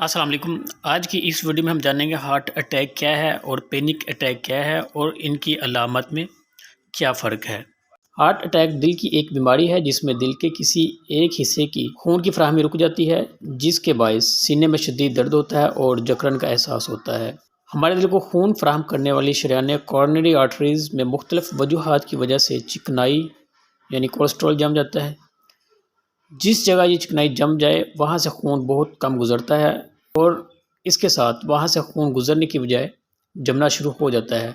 السلام علیکم۔ آج کی اس ویڈیو میں ہم جانیں گے ہارٹ اٹیک کیا ہے اور پینک اٹیک کیا ہے اور ان کی علامت میں کیا فرق ہے۔ ہارٹ اٹیک دل کی ایک بیماری ہے جس میں دل کے کسی ایک حصے کی خون کی فراہمی رک جاتی ہے، جس کے باعث سینے میں شدید درد ہوتا ہے اور جکڑن کا احساس ہوتا ہے۔ ہمارے دل کو خون فراہم کرنے والی شریانیں کورونری آرٹریز میں مختلف وجوہات کی وجہ سے چکنائی یعنی کولیسٹرول جم جاتا ہے۔ جس جگہ یہ چکنائی جم جائے وہاں سے خون بہت کم گزرتا ہے اور اس کے ساتھ وہاں سے خون گزرنے کی بجائے جمنا شروع ہو جاتا ہے۔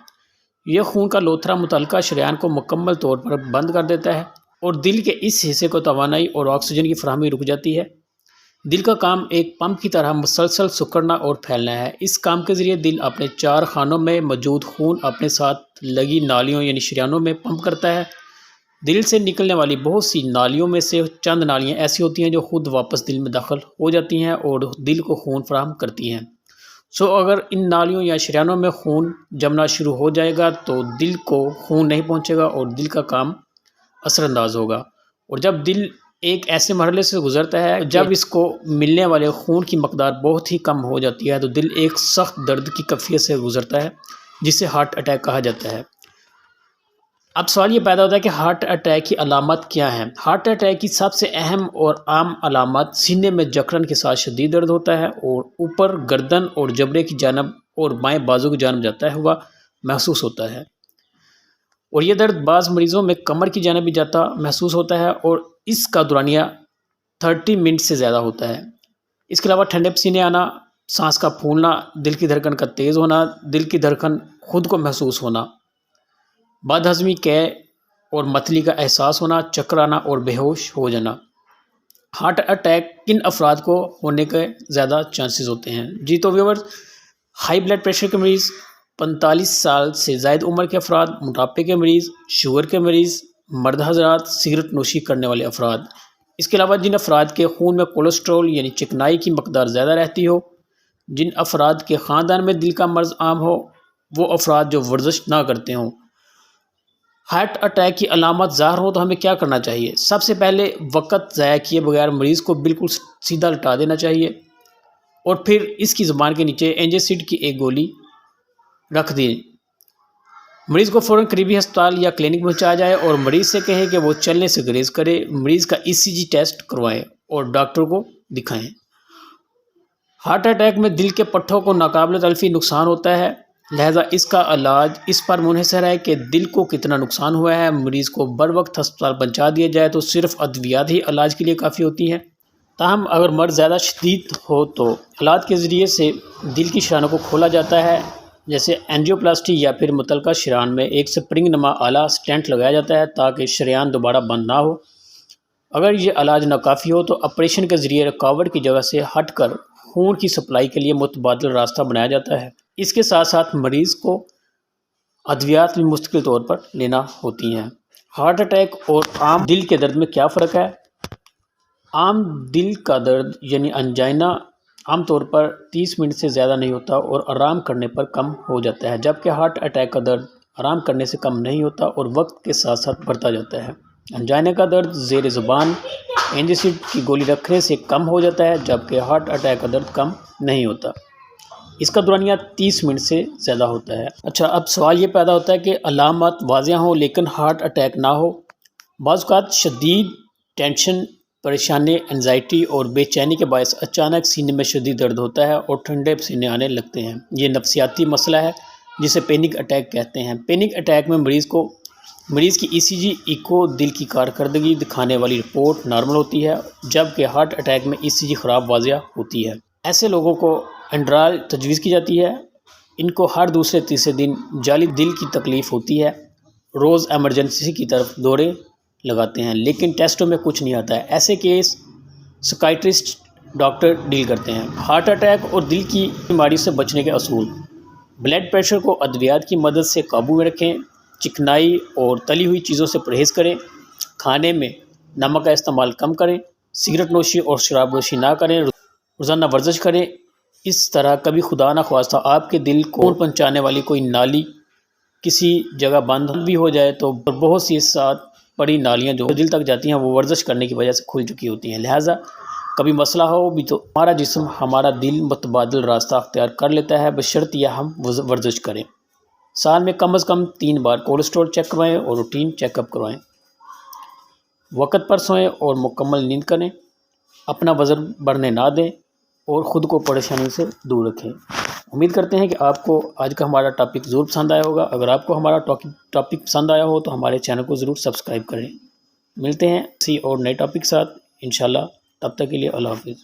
یہ خون کا لوتھڑا متعلقہ شریان کو مکمل طور پر بند کر دیتا ہے اور دل کے اس حصے کو توانائی اور آکسیجن کی فراہمی رک جاتی ہے۔ دل کا کام ایک پمپ کی طرح مسلسل سکڑنا اور پھیلنا ہے۔ اس کام کے ذریعے دل اپنے چار خانوں میں موجود خون اپنے ساتھ لگی نالیوں یعنی شریانوں میں پمپ کرتا ہے۔ دل سے نکلنے والی بہت سی نالیوں میں سے چند نالیاں ایسی ہوتی ہیں جو خود واپس دل میں داخل ہو جاتی ہیں اور دل کو خون فراہم کرتی ہیں۔ اگر ان نالیوں یا شریانوں میں خون جمنا شروع ہو جائے گا تو دل کو خون نہیں پہنچے گا اور دل کا کام اثر انداز ہوگا۔ اور جب دل ایک ایسے مرحلے سے گزرتا ہے جب اس کو ملنے والے خون کی مقدار بہت ہی کم ہو جاتی ہے تو دل ایک سخت درد کی کیفیت سے گزرتا ہے جسے ہارٹ اٹیک کہا جاتا ہے۔ اب سوال یہ پیدا ہوتا ہے کہ ہارٹ اٹیک کی علامات کیا ہیں؟ ہارٹ اٹیک کی سب سے اہم اور عام علامات سینے میں جکڑن کے ساتھ شدید درد ہوتا ہے اور اوپر گردن اور جبڑے کی جانب اور بائیں بازو کی جانب جاتا ہوا محسوس ہوتا ہے، اور یہ درد بعض مریضوں میں کمر کی جانب بھی جاتا محسوس ہوتا ہے اور اس کا دورانیہ 30 منٹ سے زیادہ ہوتا ہے۔ اس کے علاوہ ٹھنڈے پسینے آنا، سانس کا پھولنا، دل کی دھڑکن کا تیز ہونا، دل کی دھڑکن خود کو محسوس ہونا، بد ہضمی کے اور متلی کا احساس ہونا، چکر آنا اور بے ہوش ہو جانا۔ ہارٹ اٹیک کن افراد کو ہونے کے زیادہ چانسز ہوتے ہیں؟ جی تو ویورز، ہائی بلڈ پریشر کے مریض، 45 سال سے زائد عمر کے افراد، موٹاپے کے مریض، شوگر کے مریض، مرد حضرات، سگریٹ نوشی کرنے والے افراد۔ اس کے علاوہ جن افراد کے خون میں کولیسٹرول یعنی چکنائی کی مقدار زیادہ رہتی ہو، جن افراد کے خاندان میں دل کا مرض عام ہو، وہ افراد جو ورزش نہ کرتے ہوں۔ ہارٹ اٹیک کی علامات ظاہر ہو تو ہمیں کیا کرنا چاہیے؟ سب سے پہلے وقت ضائع کیے بغیر مریض کو بالکل سیدھا لٹا دینا چاہیے اور پھر اس کی زبان کے نیچے اینجیسڈ کی ایک گولی رکھ دیں۔ مریض کو فوراً قریبی ہسپتال یا کلینک پہنچایا جائے اور مریض سے کہیں کہ وہ چلنے سے گریز کرے، مریض کا ECG ٹیسٹ کروائیں اور ڈاکٹر کو دکھائیں۔ ہارٹ اٹیک میں دل کے پٹھوں کو ناقابل تلفی نقصان ہوتا ہے، لہذا اس کا علاج اس پر منحصر ہے کہ دل کو کتنا نقصان ہوا ہے۔ مریض کو بر وقت ہسپتال پہنچا دیا جائے تو صرف ادویات ہی علاج کے لیے کافی ہوتی ہیں، تاہم اگر مرض زیادہ شدید ہو تو آلات کے ذریعے سے دل کی شریانوں کو کھولا جاتا ہے، جیسے اینجیوپلاسٹی، یا پھر متعلقہ شریان میں ایک سپرنگ نما آلہ سٹینٹ لگایا جاتا ہے تاکہ شریان دوبارہ بند نہ ہو۔ اگر یہ علاج ناکافی ہو تو آپریشن کے ذریعے رکاوٹ کی جگہ سے ہٹ کر خون کی سپلائی کے لیے متبادل راستہ بنایا جاتا ہے۔ اس کے ساتھ ساتھ مریض کو ادویات بھی مستقل طور پر لینا ہوتی ہیں۔ ہارٹ اٹیک اور عام دل کے درد میں کیا فرق ہے؟ عام دل کا درد یعنی انجائنا عام طور پر 30 منٹ سے زیادہ نہیں ہوتا اور آرام کرنے پر کم ہو جاتا ہے، جبکہ ہارٹ اٹیک کا درد آرام کرنے سے کم نہیں ہوتا اور وقت کے ساتھ ساتھ بڑھتا جاتا ہے۔ انجائنا کا درد زیر زبان اینجیسڈ کی گولی رکھنے سے کم ہو جاتا ہے، جبکہ ہارٹ اٹیک کا درد کم نہیں ہوتا، اس کا دورانیہ 30 منٹ سے زیادہ ہوتا ہے۔ اچھا، اب سوال یہ پیدا ہوتا ہے کہ علامات واضح ہوں لیکن ہارٹ اٹیک نہ ہو۔ بعض اوقات شدید ٹینشن، پریشانی، انزائٹی اور بے چینی کے باعث اچانک سینے میں شدید درد ہوتا ہے اور ٹھنڈے پسینے آنے لگتے ہیں۔ یہ نفسیاتی مسئلہ ہے جسے پینک اٹیک کہتے ہیں۔ پینک اٹیک میں مریض کی ECG ایکو دل کی کارکردگی دکھانے والی رپورٹ نارمل ہوتی ہے، جبکہ ہارٹ اٹیک میں ECG خراب واضح ہوتی ہے۔ ایسے لوگوں کو انڈرال تجویز کی جاتی ہے۔ ان کو ہر دوسرے تیسرے دن جعلی دل کی تکلیف ہوتی ہے، روز ایمرجنسی کی طرف دورے لگاتے ہیں لیکن ٹیسٹوں میں کچھ نہیں آتا ہے۔ ایسے کیس سکائٹرسٹ ڈاکٹر ڈیل کرتے ہیں۔ ہارٹ اٹیک اور دل کی بیماری سے بچنے کے اصول: بلڈ پریشر کو ادویات کی مدد سے قابو میں رکھیں، چکنائی اور تلی ہوئی چیزوں سے پرہیز کریں، کھانے میں نمک کا استعمال کم کریں، سگریٹ نوشی اور شراب نوشی نہ کریں، روزانہ ورزش کریں۔ اس طرح کبھی خدا نخواستہ آپ کے دل کو خون پہنچانے والی کوئی نالی کسی جگہ بند بھی ہو جائے تو بہت سی ساتھ پڑی نالیاں جو دل تک جاتی ہیں وہ ورزش کرنے کی وجہ سے کھل چکی ہوتی ہیں، لہٰذا کبھی مسئلہ ہو بھی تو ہمارا جسم ہمارا دل متبادل راستہ اختیار کر لیتا ہے، بشرطیہ ہم ورزش کریں۔ سال میں کم از کم 3 بار کولیسٹرول چیک کروائیں اور روٹین چیک اپ کروائیں۔ وقت پر سوئیں اور مکمل نیند کریں۔ اپنا وزن بڑھنے نہ دیں اور خود کو پریشانی سے دور رکھیں۔ امید کرتے ہیں کہ آپ کو آج کا ہمارا ٹاپک ضرور پسند آیا ہوگا۔ اگر آپ کو ہمارا ٹاپک پسند آیا ہو تو ہمارے چینل کو ضرور سبسکرائب کریں۔ ملتے ہیں کسی اور نئے ٹاپک کے ساتھ انشاءاللہ، تب تک کے لیے اللہ حافظ۔